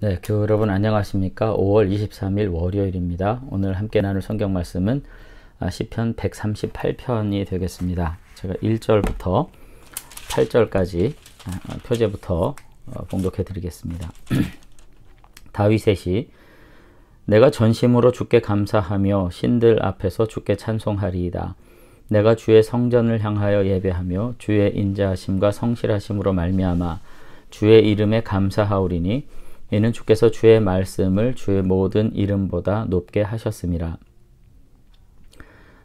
네, 여러분 안녕하십니까? 5월 23일 월요일입니다. 오늘 함께 나눌 성경 말씀은 시편 138편이 되겠습니다. 제가 1절부터 8절까지 표제부터 봉독해 드리겠습니다. 다윗의 시. 내가 전심으로 주께 감사하며 신들 앞에서 주께 찬송하리이다. 내가 주의 성전을 향하여 예배하며 주의 인자하심과 성실하심으로 말미암아 주의 이름에 감사하오리니 이는 주께서 주의 말씀을 주의 모든 이름보다 높게 하셨음이라.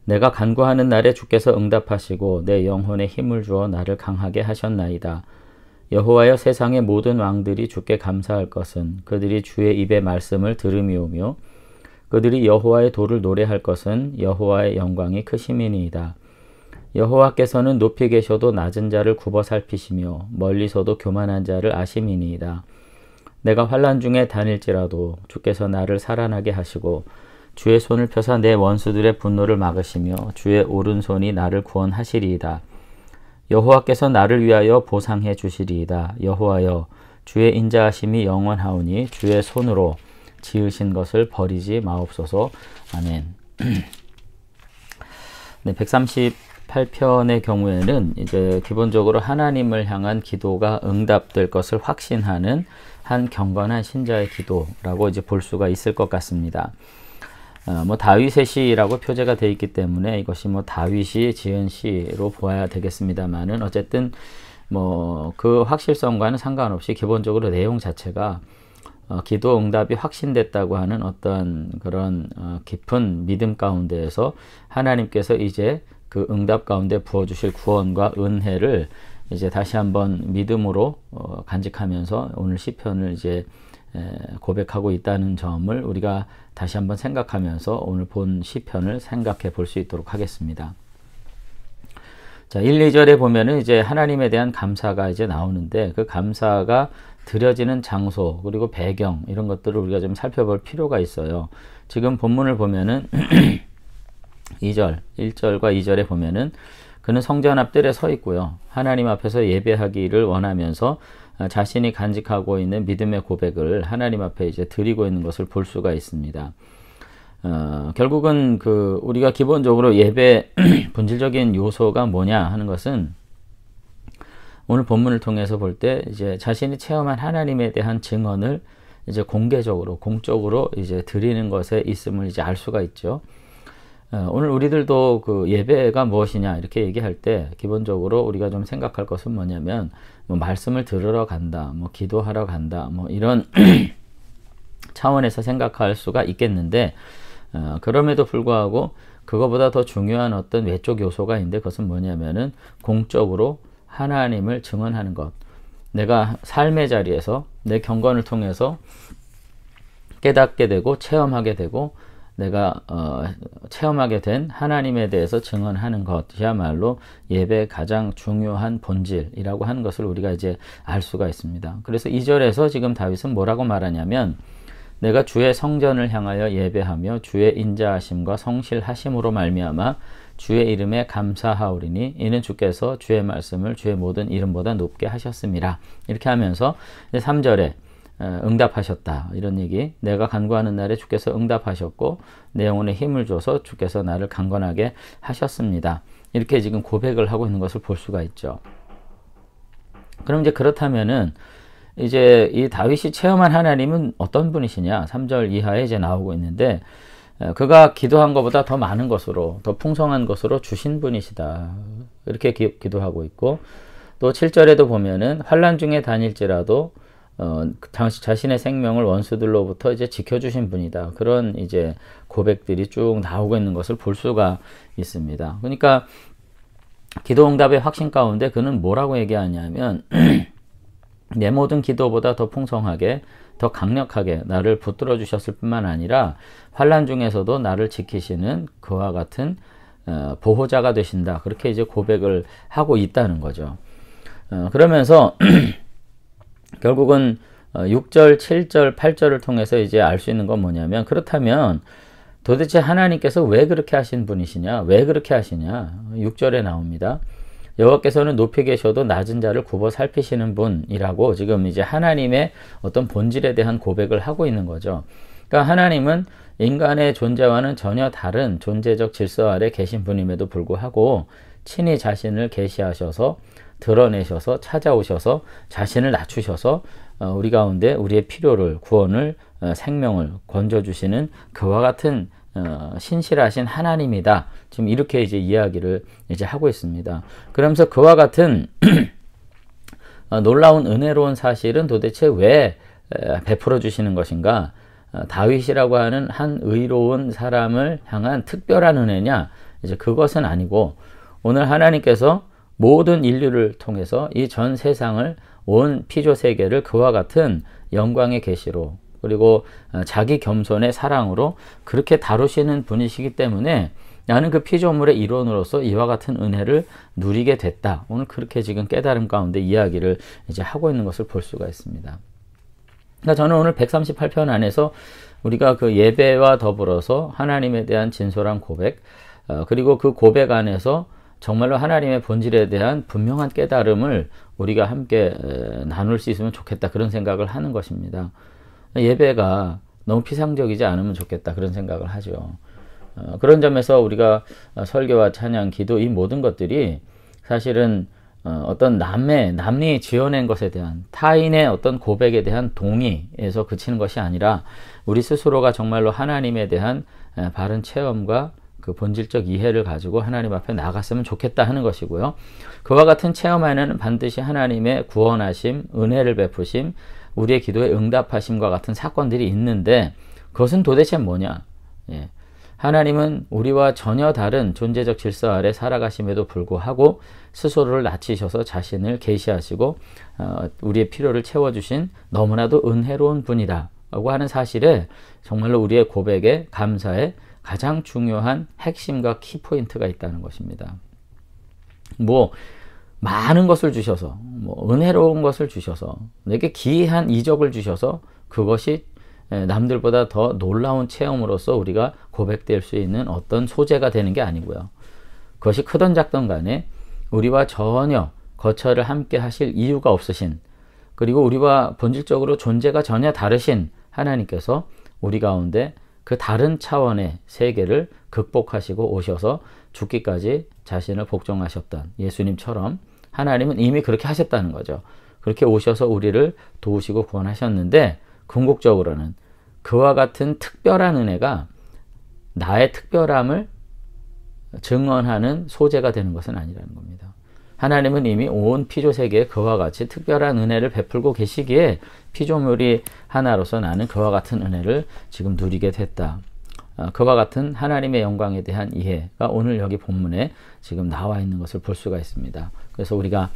내가 간구하는 날에 주께서 응답하시고 내 영혼에 힘을 주어 나를 강하게 하셨나이다. 여호와여, 세상의 모든 왕들이 주께 감사할 것은 그들이 주의 입의 말씀을 들음이오며 그들이 여호와의 도를 노래할 것은 여호와의 영광이 크심이니이다. 여호와께서는 높이 계셔도 낮은 자를 굽어 살피시며 멀리서도 교만한 자를 아심이니이다. 내가 환난 중에 다닐지라도 주께서 나를 살아나게 하시고 주의 손을 펴사 내 원수들의 분노를 막으시며 주의 오른손이 나를 구원하시리이다. 여호와께서 나를 위하여 보상해 주시리이다. 여호와여, 주의 인자하심이 영원하오니 주의 손으로 지으신 것을 버리지 마옵소서. 아멘. 네, 138편의 경우에는 이제 기본적으로 하나님을 향한 기도가 응답될 것을 확신하는 한 경건한 신자의 기도라고 이제 볼 수가 있을 것 같습니다. 다윗의 시라고 표제가 되어 있기 때문에 이것이 다윗이 지은 시로 보아야 되겠습니다만은 어쨌든 그 확실성과는 상관없이 기본적으로 내용 자체가 기도 응답이 확신됐다고 하는 어떤 그런 깊은 믿음 가운데에서 하나님께서 이제 그 응답 가운데 부어주실 구원과 은혜를 이제 다시 한번 믿음으로 간직하면서 오늘 시편을 이제 고백하고 있다는 점을 우리가 다시 한번 생각하면서 오늘 본 시편을 생각해 볼 수 있도록 하겠습니다. 자, 1, 2절에 보면은 이제 하나님에 대한 감사가 이제 나오는데 그 감사가 드려지는 장소 그리고 배경 이런 것들을 우리가 좀 살펴볼 필요가 있어요. 지금 본문을 보면은 2절, 1절과 2절에 보면은 그는 성전 앞들에 서 있고요. 하나님 앞에서 예배하기를 원하면서 자신이 간직하고 있는 믿음의 고백을 하나님 앞에 이제 드리고 있는 것을 볼 수가 있습니다. 결국은 우리가 기본적으로 예배 본질적인 요소가 뭐냐 하는 것은 오늘 본문을 통해서 볼 때 이제 자신이 체험한 하나님에 대한 증언을 이제 공개적으로, 공적으로 이제 드리는 것에 있음을 이제 알 수가 있죠. 오늘 우리들도 그 예배가 무엇이냐 이렇게 얘기할 때 기본적으로 우리가 좀 생각할 것은 뭐냐면 말씀을 들으러 간다, 기도하러 간다, 이런 차원에서 생각할 수가 있겠는데 그럼에도 불구하고 그거보다 더 중요한 어떤 외적 요소가 있는데 그것은 뭐냐면은 공적으로 하나님을 증언하는 것. 내가 삶의 자리에서 내 경건을 통해서 깨닫게 되고 체험하게 되고 내가 체험하게 된 하나님에 대해서 증언하는 것이야말로 예배의 가장 중요한 본질이라고 하는 것을 우리가 이제 알 수가 있습니다. 그래서 2절에서 지금 다윗은 뭐라고 말하냐면 내가 주의 성전을 향하여 예배하며 주의 인자하심과 성실하심으로 말미암아 주의 이름에 감사하오리니 이는 주께서 주의 말씀을 주의 모든 이름보다 높게 하셨음이라. 이렇게 하면서 3절에 응답하셨다 이런 얘기. 내가 간구하는 날에 주께서 응답하셨고 내 영혼에 힘을 줘서 주께서 나를 강건하게 하셨습니다. 이렇게 지금 고백을 하고 있는 것을 볼 수가 있죠. 그럼 이제 그렇다면은 이제 이 다윗이 체험한 하나님은 어떤 분이시냐? 3절 이하에 이제 나오고 있는데 그가 기도한 것보다 더 많은 것으로 더 풍성한 것으로 주신 분이시다. 이렇게 기도하고 있고 또 7절에도 보면은 환난 중에 다닐지라도 자신의 생명을 원수들로부터 이제 지켜주신 분이다. 그런 이제 고백들이 쭉 나오고 있는 것을 볼 수가 있습니다. 그러니까 기도 응답의 확신 가운데 그는 뭐라고 얘기하냐면 내 모든 기도보다 더 풍성하게 더 강력하게 나를 붙들어 주셨을 뿐만 아니라 환난 중에서도 나를 지키시는 그와 같은 보호자가 되신다. 그렇게 이제 고백을 하고 있다는 거죠. 그러면서 결국은 6절, 7절, 8절을 통해서 이제 알 수 있는 건 뭐냐면 그렇다면 도대체 하나님께서 왜 그렇게 하신 분이시냐? 왜 그렇게 하시냐? 6절에 나옵니다. 여호와께서는 높이 계셔도 낮은 자를 굽어 살피시는 분이라고 지금 이제 하나님의 어떤 본질에 대한 고백을 하고 있는 거죠. 그러니까 하나님은 인간의 존재와는 전혀 다른 존재적 질서 아래 계신 분임에도 불구하고 친히 자신을 계시하셔서 드러내셔서 찾아오셔서 자신을 낮추셔서 우리 가운데 우리의 필요를, 구원을, 생명을 건져주시는 그와 같은 신실하신 하나님이다. 지금 이렇게 이제 이야기를 이제 하고 있습니다. 그러면서 그와 같은 놀라운 은혜로운 사실은 도대체 왜 베풀어 주시는 것인가? 다윗이라고 하는 한 의로운 사람을 향한 특별한 은혜냐? 이제 그것은 아니고 오늘 하나님께서 모든 인류를 통해서 이 전 세상을 온 피조 세계를 그와 같은 영광의 계시로 그리고 자기 겸손의 사랑으로 그렇게 다루시는 분이시기 때문에 나는 그 피조물의 일원으로서 이와 같은 은혜를 누리게 됐다. 오늘 그렇게 지금 깨달음 가운데 이야기를 이제 하고 있는 것을 볼 수가 있습니다. 그러니까 저는 오늘 138편 안에서 우리가 그 예배와 더불어서 하나님에 대한 진솔한 고백, 그리고 그 고백 안에서 정말로 하나님의 본질에 대한 분명한 깨달음을 우리가 함께 나눌 수 있으면 좋겠다. 그런 생각을 하는 것입니다. 예배가 너무 피상적이지 않으면 좋겠다. 그런 생각을 하죠. 그런 점에서 우리가 설교와 찬양, 기도 이 모든 것들이 사실은 어떤 남이 지어낸 것에 대한 타인의 어떤 고백에 대한 동의에서 그치는 것이 아니라 우리 스스로가 정말로 하나님에 대한 바른 체험과 그 본질적 이해를 가지고 하나님 앞에 나갔으면 좋겠다 하는 것이고요. 그와 같은 체험 안에는 반드시 하나님의 구원하심, 은혜를 베푸심, 우리의 기도에 응답하심과 같은 사건들이 있는데 그것은 도대체 뭐냐? 예. 하나님은 우리와 전혀 다른 존재적 질서 아래 살아가심에도 불구하고 스스로를 낮추셔서 자신을 계시하시고 우리의 필요를 채워주신 너무나도 은혜로운 분이다 라고 하는 사실에 정말로 우리의 고백에 감사에 가장 중요한 핵심과 키포인트가 있다는 것입니다. 많은 것을 주셔서, 은혜로운 것을 주셔서, 내게 기이한 이적을 주셔서 그것이 남들보다 더 놀라운 체험으로서 우리가 고백될 수 있는 어떤 소재가 되는 게 아니고요. 그것이 크던 작던 간에 우리와 전혀 거처를 함께 하실 이유가 없으신, 그리고 우리와 본질적으로 존재가 전혀 다르신 하나님께서 우리 가운데 그 다른 차원의 세계를 극복하시고 오셔서 죽기까지 자신을 복종하셨던 예수님처럼 하나님은 이미 그렇게 하셨다는 거죠. 그렇게 오셔서 우리를 도우시고 구원하셨는데 궁극적으로는 그와 같은 특별한 은혜가 나의 특별함을 증언하는 소재가 되는 것은 아니라는 겁니다. 하나님은 이미 온 피조세계에 그와 같이 특별한 은혜를 베풀고 계시기에 피조물이 하나로서 나는 그와 같은 은혜를 지금 누리게 됐다. 그와 같은 하나님의 영광에 대한 이해가 오늘 여기 본문에 지금 나와 있는 것을 볼 수가 있습니다. 그래서 우리가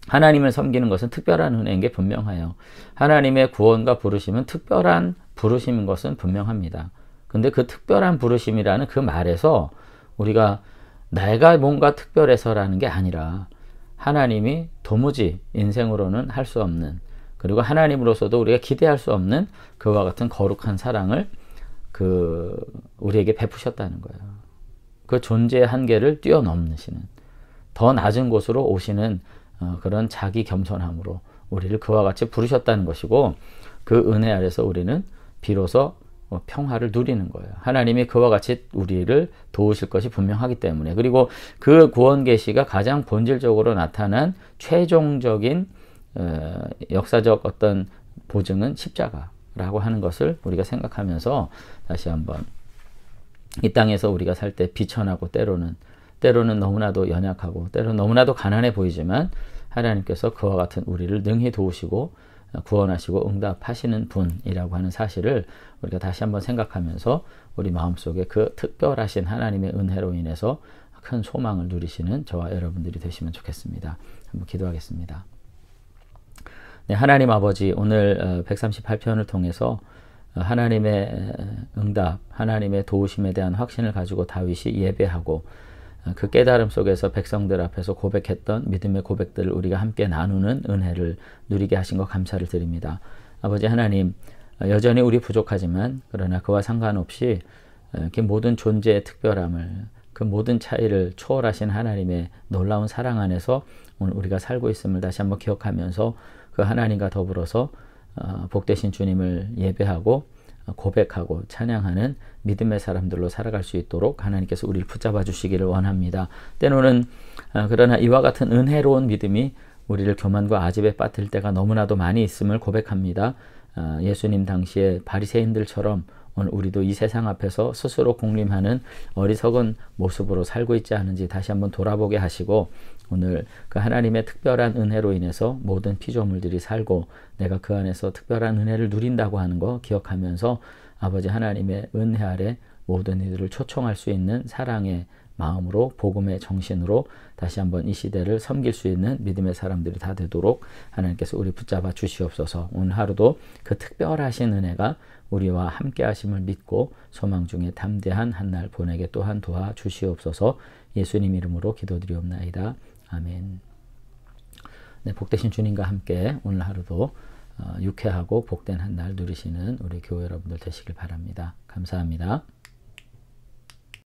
하나님을 섬기는 것은 특별한 은혜인 게 분명해요. 하나님의 구원과 부르심은 특별한 부르심인 것은 분명합니다. 근데 그 특별한 부르심이라는 그 말에서 우리가 내가 뭔가 특별해서라는 게 아니라 하나님이 도무지 인생으로는 할 수 없는, 그리고 하나님으로서도 우리가 기대할 수 없는 그와 같은 거룩한 사랑을 우리에게 베푸셨다는 거예요. 그 존재의 한계를 뛰어넘으시는, 더 낮은 곳으로 오시는 그런 자기 겸손함으로 우리를 그와 같이 부르셨다는 것이고, 그 은혜 아래서 우리는 비로소 평화를 누리는 거예요. 하나님이 그와 같이 우리를 도우실 것이 분명하기 때문에. 그리고 그 구원 계시가 가장 본질적으로 나타난 최종적인 역사적 어떤 보증은 십자가라고 하는 것을 우리가 생각하면서 다시 한번 이 땅에서 우리가 살 때 비천하고 때로는 너무나도 연약하고 때로는 너무나도 가난해 보이지만 하나님께서 그와 같은 우리를 능히 도우시고 구원하시고 응답하시는 분이라고 하는 사실을 우리가 다시 한번 생각하면서 우리 마음속에 그 특별하신 하나님의 은혜로 인해서 큰 소망을 누리시는 저와 여러분들이 되시면 좋겠습니다. 한번 기도하겠습니다. 네, 하나님 아버지, 오늘 138편을 통해서 하나님의 응답, 하나님의 도우심에 대한 확신을 가지고 다윗이 예배하고 그 깨달음 속에서 백성들 앞에서 고백했던 믿음의 고백들을 우리가 함께 나누는 은혜를 누리게 하신 것 감사를 드립니다. 아버지 하나님, 여전히 우리 부족하지만 그러나 그와 상관없이 이렇게 모든 존재의 특별함을 그 모든 차이를 초월하신 하나님의 놀라운 사랑 안에서 오늘 우리가 살고 있음을 다시 한번 기억하면서 그 하나님과 더불어서 복되신 주님을 예배하고 고백하고 찬양하는 믿음의 사람들로 살아갈 수 있도록 하나님께서 우리를 붙잡아 주시기를 원합니다. 때로는 그러나 이와 같은 은혜로운 믿음이 우리를 교만과 아집에 빠뜨릴 때가 너무나도 많이 있음을 고백합니다. 예수님 당시에 바리새인들처럼 오늘 우리도 이 세상 앞에서 스스로 군림하는 어리석은 모습으로 살고 있지 않은지 다시 한번 돌아보게 하시고 오늘 그 하나님의 특별한 은혜로 인해서 모든 피조물들이 살고 내가 그 안에서 특별한 은혜를 누린다고 하는 거 기억하면서 아버지 하나님의 은혜 아래 모든 이들을 초청할 수 있는 사랑의 마음으로 복음의 정신으로 다시 한번 이 시대를 섬길 수 있는 믿음의 사람들이 다 되도록 하나님께서 우리 붙잡아 주시옵소서. 오늘 하루도 그 특별하신 은혜가 우리와 함께 하심을 믿고 소망 중에 담대한 한 날 보내게 또한 도와 주시옵소서. 예수님 이름으로 기도드리옵나이다. 아멘. 네, 복되신 주님과 함께 오늘 하루도 유쾌하고 복된 한 날 누리시는 우리 교회 여러분들 되시길 바랍니다. 감사합니다.